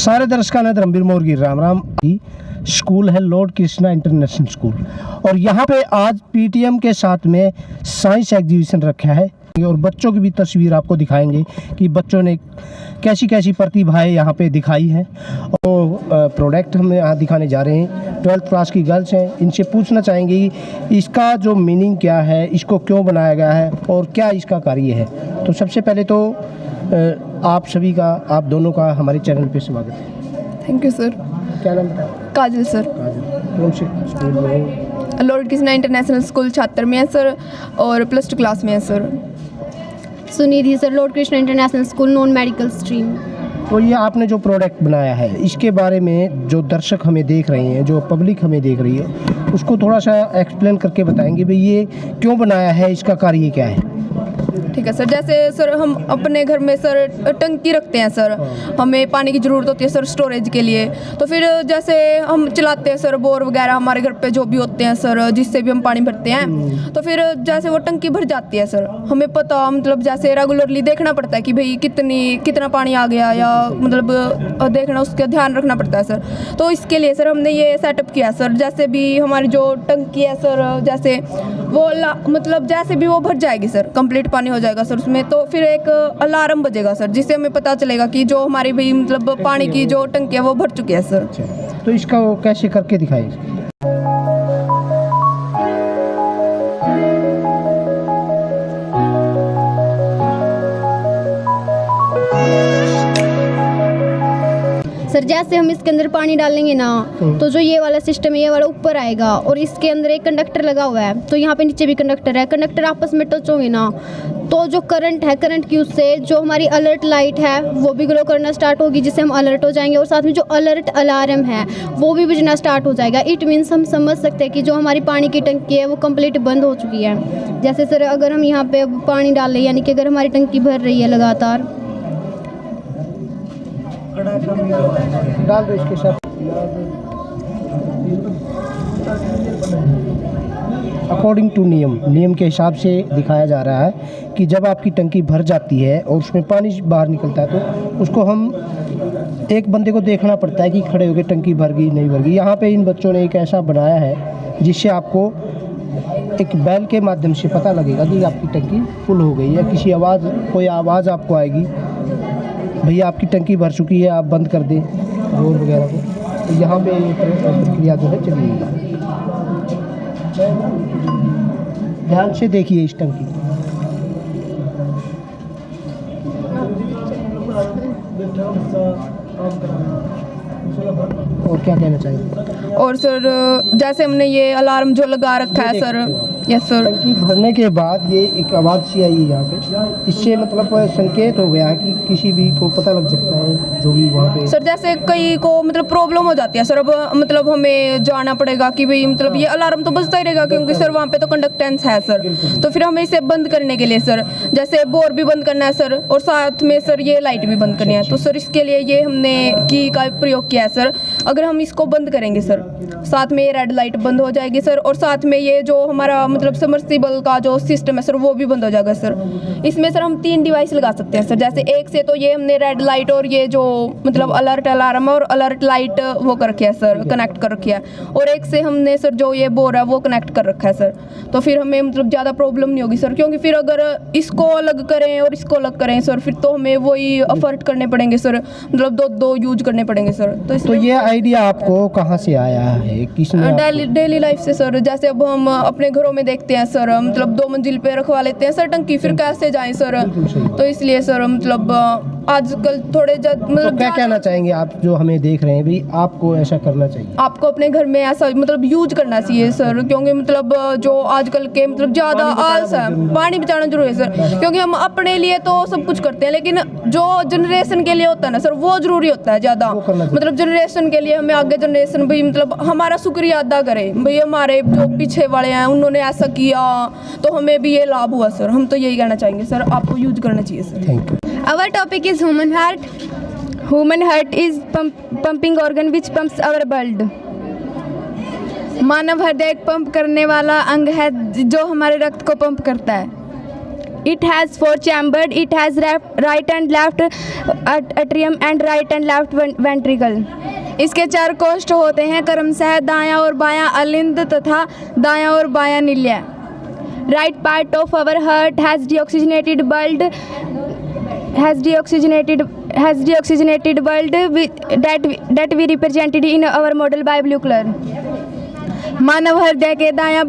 सारे दर्शकों ने धर्मवीर मोर की राम राम। स्कूल है लॉर्ड कृष्णा इंटरनेशनल स्कूल और यहाँ पे आज पीटीएम के साथ में साइंस एग्जीबिशन रखा है और बच्चों की भी तस्वीर आपको दिखाएंगे कि बच्चों ने कैसी कैसी प्रतिभाएं यहाँ पे दिखाई हैं। और प्रोडक्ट हम यहाँ दिखाने जा रहे हैं। 12th क्लास की गर्ल्स हैं, इनसे पूछना चाहेंगे कि इसका जो मीनिंग क्या है, इसको क्यों बनाया गया है और क्या इसका कार्य है। तो सबसे पहले तो आप सभी का, आप दोनों का हमारे चैनल पे स्वागत है। Thank you sir. क्या नाम है? काजल सर। काजल, कौन से स्कूल में? लॉर्ड कृष्णा इंटरनेशनल स्कूल छात्र में है सर और +2 क्लास में है sir. Sunidhi sir, Lord Krishna international school non medical stream. तो ये आपने जो प्रोडक्ट बनाया है, इसके बारे में जो दर्शक हमें देख रहे हैं, जो पब्लिक हमें देख रही है, उसको थोड़ा सा एक्सप्लेन करके बताएंगे भाई ये क्यों बनाया है, इसका कार्य क्या है। ठीक है सर। जैसे सर हम अपने घर में सर टंकी रखते हैं सर, हमें पानी की ज़रूरत होती है सर स्टोरेज के लिए। तो फिर जैसे हम चलाते हैं सर बोर वगैरह हमारे घर पे जो भी होते हैं सर, जिससे भी हम पानी भरते हैं। तो फिर जैसे वो टंकी भर जाती है सर, हमें पता मतलब जैसे रेगुलरली देखना पड़ता है कि भाई कितना पानी आ गया, या मतलब देखना, उसका ध्यान रखना पड़ता है सर। तो इसके लिए सर हमने ये सेटअप किया सर। जैसे भी हमारी जो टंकी है सर, जैसे वो मतलब जैसे भी वो भर जाएगी सर, कंप्लीट पानी हो जाएगा सर उसमें, तो फिर एक अलार्म बजेगा सर, जिससे हमें पता चलेगा कि जो हमारी भी मतलब पानी की जो टंकी है वो भर चुकी है सर। तो इसका वो कैसे करके दिखाए? सर जैसे हम इसके अंदर पानी डालेंगे ना, तो जो ये वाला सिस्टम है, ये वाला ऊपर आएगा और इसके अंदर एक कंडक्टर लगा हुआ है। तो यहाँ पे नीचे भी कंडक्टर है, कंडक्टर आपस में टच होंगे ना, तो जो करंट है, करंट की उससे जो हमारी अलर्ट लाइट है वो भी ग्लो करना स्टार्ट होगी, जिससे हम अलर्ट हो जाएंगे। और साथ में जो अलर्ट अलार्म है वो भी बजना स्टार्ट हो जाएगा। इट मीन्स हम समझ सकते हैं कि जो हमारी पानी की टंकी है वो कंप्लीट बंद हो चुकी है। जैसे सर अगर हम यहाँ पे पानी डाल रहे हैं, यानी कि अगर हमारी टंकी भर रही है लगातार, डाल दो इसके साथ। अकॉर्डिंग टू नियम के हिसाब से दिखाया जा रहा है कि जब आपकी टंकी भर जाती है और उसमें पानी बाहर निकलता है, तो उसको हम एक बंदे को देखना पड़ता है कि खड़े होकर टंकी भर गई नहीं भर गई। यहाँ पे इन बच्चों ने एक ऐसा बनाया है जिससे आपको एक बैल के माध्यम से पता लगेगा कि आपकी टंकी फुल हो गई है। कोई आवाज़ आपको आएगी, भैया आपकी टंकी भर चुकी है, आप बंद कर दें बोर वगैरह को। तो यहाँ पे प्रक्रिया जो है चलिए, ध्यान से देखिए इस टंकी। और क्या कहना चाहिए? और सर जैसे हमने ये अलार्म जो लगा रखा है सर, यस सर, टंकी भरने के बाद ये एक आवाज़ सी आई है यहाँ पे, इससे मतलब संकेत हो गया है कि किसी भी को पता लग सकता है जो भी वहाँ पे। सर जैसे कई को मतलब प्रॉब्लम हो जाती है सर, अब मतलब हमें जाना पड़ेगा कि भाई मतलब ये अलार्म तो बजता ही रहेगा, क्योंकि सर वहाँ पे तो कंडक्टेंस है सर। तो फिर हमें इसे बंद करने के लिए सर, जैसे बोर भी बंद करना है सर, और साथ में सर ये लाइट भी बंद करनी है। तो सर इसके लिए ये हमने की का प्रयोग किया है सर। अगर हम इसको बंद करेंगे सर, साथ में ये रेड लाइट बंद हो जाएगी सर, और साथ में ये जो हमारा मतलब सबमर्सिबल का जो सिस्टम है सर वो भी बंद हो जाएगा सर। इसमें सर हम 3 डिवाइस लगा सकते हैं सर। जैसे एक से तो ये हमने रेड लाइट और ये जो मतलब अलर्ट अलार्म और अलर्ट लाइट वो कर रखी है सर, कनेक्ट कर रखी है, और एक से हमने सर जो ये बोर है वो कनेक्ट कर रखा है सर। तो फिर हमें मतलब ज़्यादा प्रॉब्लम नहीं होगी सर, क्योंकि फिर अगर इसको अलग करें और इसको अलग करें सर, फिर तो हमें वही एफर्ट करने पड़ेंगे सर, मतलब दो यूज करने पड़ेंगे सर। तो ये आइडिया आपको कहाँ से आया है, किसने? डेली लाइफ से सर। जैसे अब हम अपने घरों में देखते हैं सर, मतलब 2 मंजिल पे रखवा लेते हैं सर टंकी, फिर कैसे जाएं सर। तो इसलिए सर मतलब आजकल थोड़े तो मतलब क्या कहना चाहेंगे आप जो हमें देख रहे हैं भाई, आपको ऐसा करना चाहिए? आपको अपने घर में ऐसा मतलब यूज करना चाहिए सर, क्योंकि मतलब जो आजकल के मतलब ज़्यादा आलस है, पानी बचाना जरूरी है सर, क्योंकि हम अपने लिए तो सब कुछ करते हैं, लेकिन जो जनरेशन के लिए होता है ना सर, वो जरूरी होता है ज़्यादा। वो करना चाहिए। मतलब जनरेशन के लिए हमें आगे जनरेशन भी मतलब हमारा शुक्रिया अदा करे भाई, हमारे जो पीछे वाले हैं उन्होंने ऐसा किया तो हमें भी ये लाभ हुआ सर। हम तो यही कहना चाहेंगे सर, आपको यूज करना चाहिए sir. Thank you. Our topic is human heart. Human heart is pumping organ which pumps our blood. मानव हृदय एक पंप करने वाला अंग है जो हमारे रक्त को पंप करता है। It has 4 chambers. It has right and left atrium and right and left ventricle. इसके 4 कोष्ठ होते हैं, क्रमशः दायां और बायां अलिंद तथा दायां और बायां निलय। Right part of our heart has deoxygenated blood that we represented in our model by blue color. मानव हृदय के दायां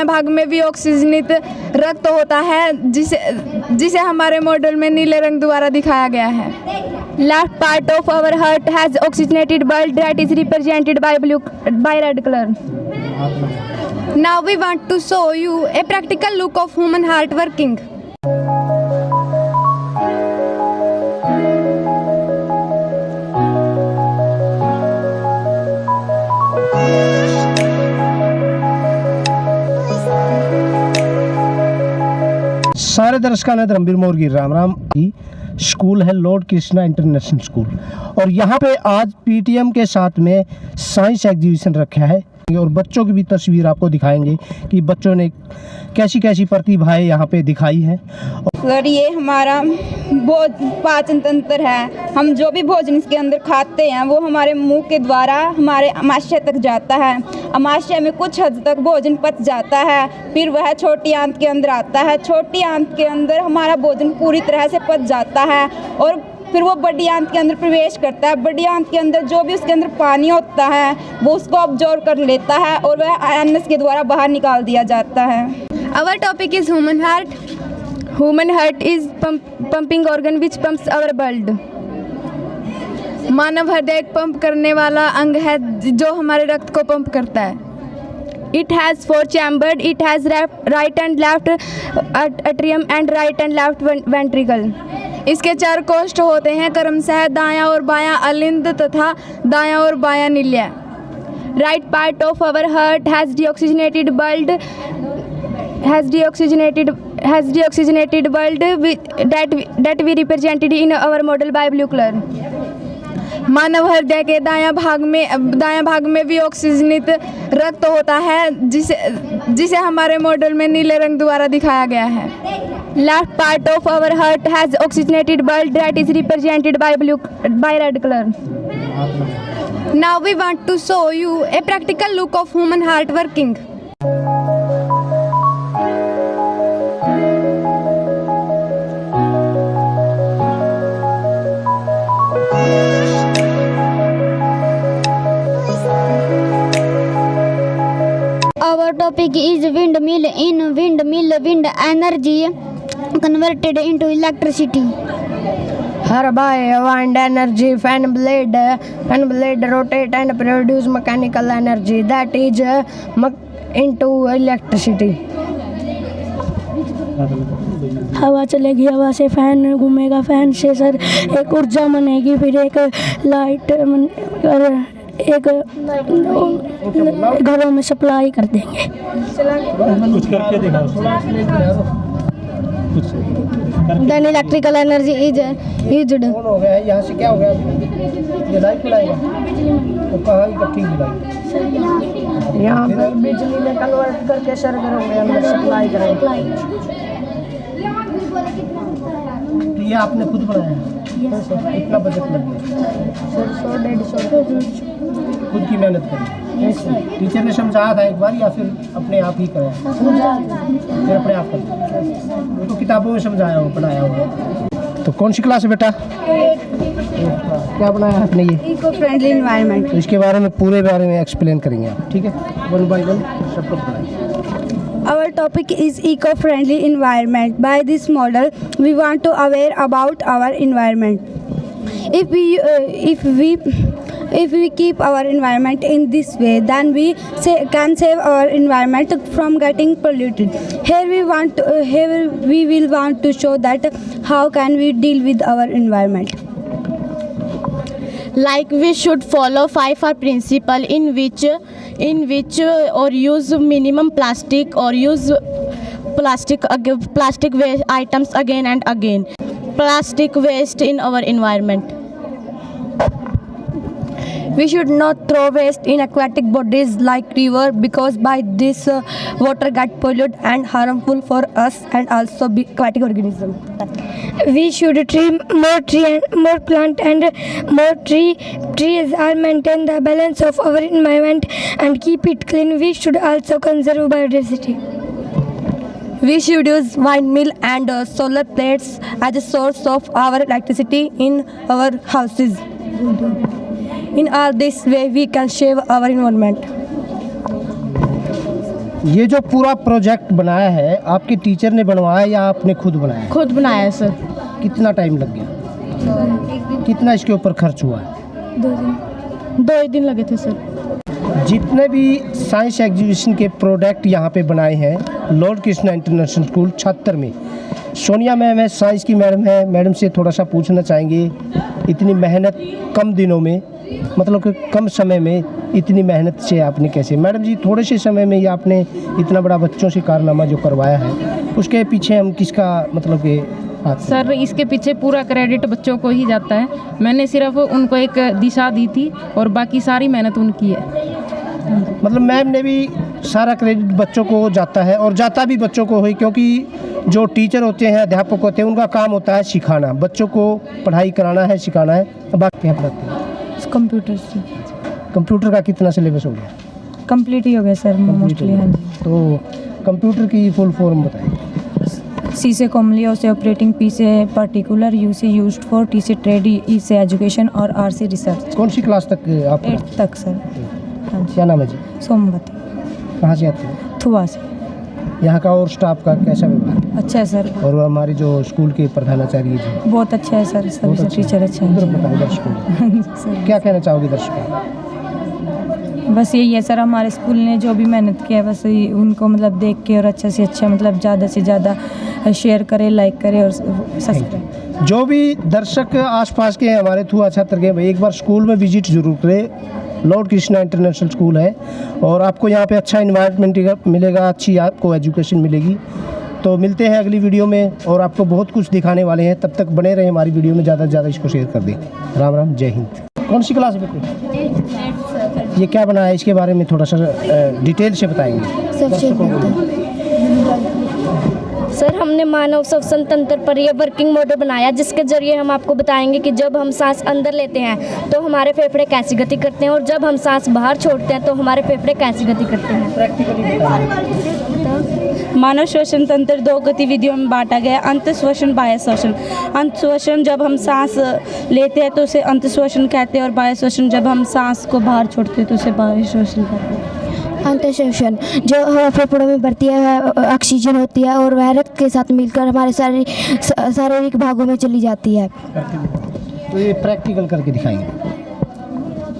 भाग में भी ऑक्सीजनित रक्त होता है जिसे हमारे मॉडल में नीले रंग द्वारा दिखाया गया है। Left part of our heart has oxygenated blood that is represented by red color. Now we want to show you a practical look of human heart working. सारे दर्शकों ने धर्मवीर मोर की राम राम। स्कूल है लॉर्ड कृष्णा इंटरनेशनल स्कूल, और यहाँ पे आज PTM के साथ में साइंस एग्जीबिशन रखा है, और बच्चों की भी तस्वीर आपको दिखाएंगे कि बच्चों ने कैसी कैसी प्रतिभाएं यहाँ पे दिखाई हैं। सर ये हमारा पाचन तंत्र है। हम जो भी भोजन इसके अंदर खाते हैं वो हमारे मुंह के द्वारा हमारे अमाशय तक जाता है। अमाशय में कुछ हद तक भोजन पच जाता है, फिर वह छोटी आंत के अंदर आता है। छोटी आंत के अंदर हमारा भोजन पूरी तरह से पच जाता है और फिर वो बड़ी आंत के अंदर प्रवेश करता है। बड़ी आंत के अंदर जो भी उसके अंदर पानी होता है वो उसको ऑब्जॉर्व कर लेता है और वह अनस के द्वारा बाहर निकाल दिया जाता है। Our topic is human heart. Human heart is pumping organ which pumps our blood. मानव हृदय एक पंप करने वाला अंग है जो हमारे रक्त को पंप करता है। It has 4 chambers. It has right and left atrium and right and left ventricle. इसके 4 कोष्ठ होते हैं, क्रमशः दायां और बायां अलिंद तथा दायां और बायां निलय। Right part of our heart has deoxygenated blood that we represented in our model by blue color. मानव हृदय के दायां भाग में भी ऑक्सीजनित रक्त होता है जिसे हमारे मॉडल में नीले रंग द्वारा दिखाया गया है। Left part of our heart has oxygenated blood that is represented by red color. Now we want to show you a practical look of human heart working. Our topic is windmill. In windmill, wind energy converted into electricity. Hereby, wind energy, fan blade rotate and produce mechanical energy that is into electricity. हवा चलेगी, हवा से fan घूमेगा, fan से sir एक ऊर्जा बनेगी, फिर एक लाइट और एक घरों में सप्लाई कर देंगे। कुछ करके दिखाओ। Then electrical energy is used. कौन हो गया है? यहाँ से क्या हो गया? ये लाइट बुलाएगा तो कहाँ इकट्ठी बुलाई? यहाँ पे बिजली में कन्वर्ट करके सर्वर में अंदर सप्लाई करेंगे। तो ये आपने खुद बनाया है? कितना बजट लग गया? 100-150 खुद की मेहनत करी? टीचर ने समझाया था एक बार या फिर अपने आप ही कराया? फिर अपने आप कर तो किताबों में समझाया हो, पढ़ाया हो। तो कौन सी क्लास है बेटा? क्या बनाया है आपने? ये इको फ्रेंडली एनवायरनमेंट। तो इसके बारे में पूरे बारे में एक्सप्लेन करेंगे आप, ठीक है? 1 by 1 सब कुछ बनाएंगे। Our topic is eco-friendly environment. By this model, we want to aware about our environment. If we keep our environment in this way, then we can save our environment from getting polluted. Here we will want to show that how can we deal with our environment. Like we should follow 5R principle in which or use minimum plastic or use plastic waste items again and again. Plastic waste in our environment. We should not throw waste in aquatic bodies like river, because by this water get polluted and harmful for us and also aquatic organism. We should more plant and more trees are maintain the balance of our environment and keep it clean. We should also conserve biodiversity. We should use windmill and solar plates as a source of our electricity in our houses. In all this way, we can save our environment. ये जो पूरा project बनाया है आपके teacher ने बनवाया या आपने खुद बनाया? खुद बनाया है सर। कितना टाइम लग गया? कितना इसके ऊपर खर्च हुआ है? 2 दिन लगे थे सर। जितने भी साइंस एग्जीबिशन के प्रोडक्ट यहाँ पे बनाए हैं लॉर्ड कृष्णा इंटरनेशनल स्कूल छत्तर में, सोनिया मैम है, साइंस की मैडम है, मैडम से थोड़ा सा पूछना चाहेंगे इतनी मेहनत कम दिनों में, मतलब कि कम समय में इतनी मेहनत से आपने कैसे, मैडम जी थोड़े से समय में ही आपने इतना बड़ा बच्चों से कारनामा जो करवाया है उसके पीछे हम किसका मतलब कि सर इसके पीछे पूरा क्रेडिट बच्चों को ही जाता है। मैंने सिर्फ उनको एक दिशा दी थी और बाकी सारी मेहनत उनकी है। मतलब मैम ने भी सारा क्रेडिट बच्चों को जाता है और जाता भी बच्चों को ही, क्योंकि जो टीचर होते हैं अध्यापक होते हैं उनका काम होता है सिखाना, बच्चों को पढ़ाई कराना है, सिखाना है। बाकी क्या पढ़ाते हैं? कंप्यूटर से। कंप्यूटर का कितना सिलेबस हो गया? कंप्लीट ही हो गया सर मोस्टली। हाँ जी। तो कंप्यूटर की फुल फॉर्म बताइए। C से कॉमनली, O से ऑपरेटिंग, P से पर्टिकुलर, U से यूज्ड फॉर, T से ट्रेड, E से एजुकेशन और R से रिसर्च। कौन सी क्लास तक आप? 8th तक सर। हाँ जी। क्या नाम है जी? सोमवती। कहाँ से आते हैं? थुआ से। यहाँ का और स्टाफ का कैसा व्यवहार? अच्छा है सर। और हमारे जो स्कूल के प्रधानाचार्य जी? बहुत अच्छा है सर, सभी टीचर अच्छे हैं। बताओ दर्शकों क्या कहना चाहोगे दर्शकों? बस यही है सर, हमारे स्कूल ने जो भी मेहनत किया है बस उनको मतलब देख के और अच्छा से अच्छा मतलब ज़्यादा से ज़्यादा शेयर करें, लाइक करें और सब्सक्राइब। जो भी दर्शक आसपास के हैं हमारे थुआ छात्र के, भाई एक बार स्कूल में विजिट जरूर करें। लॉर्ड कृष्णा इंटरनेशनल स्कूल है और आपको यहाँ पे अच्छा इन्वायरमेंट मिलेगा, अच्छी आपको एजुकेशन मिलेगी। तो मिलते हैं अगली वीडियो में और आपको बहुत कुछ दिखाने वाले हैं, तब तक बने रहे हमारी वीडियो में, ज़्यादा से ज़्यादा इसको शेयर कर दें। राम राम, जय हिंद। कौन सी क्लास में? ये क्या बना है इसके बारे में थोड़ा सा डिटेल से बताएंगे। सर हमने मानव श्वसन तंत्र पर यह वर्किंग मॉडल बनाया, जिसके जरिए हम आपको बताएंगे कि जब हम सांस अंदर लेते हैं तो हमारे फेफड़े कैसी गति करते हैं और जब हम सांस बाहर छोड़ते हैं तो हमारे फेफड़े कैसी गति करते हैं। मानव श्वसन तंत्र 2 गतिविधियों में बांटा गया, अंत श्वसन, बाह्य श्वसन। अंत श्वसन जब हम सांस लेते हैं तो उसे अंत श्वसन कहते हैं और बाह्य श्वसन जब हम सांस को बाहर छोड़ते हैं तो उसे बाह्य श्वसन कहते हैं। अंतःश्वसन जो हमारे फेफड़ों में बढ़ती है वह ऑक्सीजन होती है और वह रक्त के साथ मिलकर हमारे शारीरिक भागों में चली जाती है। तो ये प्रैक्टिकल करके दिखाएंगे।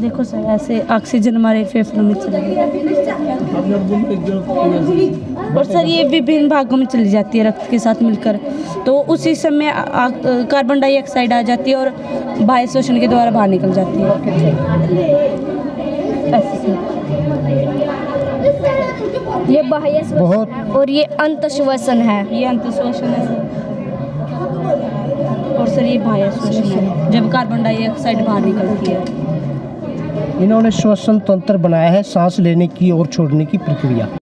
देखो सर, ऐसे ऑक्सीजन हमारे फेफड़ों में चली और सर ये विभिन्न भागों में चली जाती है रक्त के साथ मिलकर, तो उसी समय कार्बन डाइऑक्साइड आ जाती है और बाह्य श्वसन के द्वारा बाहर निकल जाती है। ये बाह्य श्वसन है और ये अंतःश्वसन है। ये अंतःश्वसन है सर, और सर ये बाह्य श्वसन है जब कार्बन डाइऑक्साइड बाहर निकलती है। इन्होंने श्वसन तंत्र बनाया है सांस लेने की और छोड़ने की प्रक्रिया।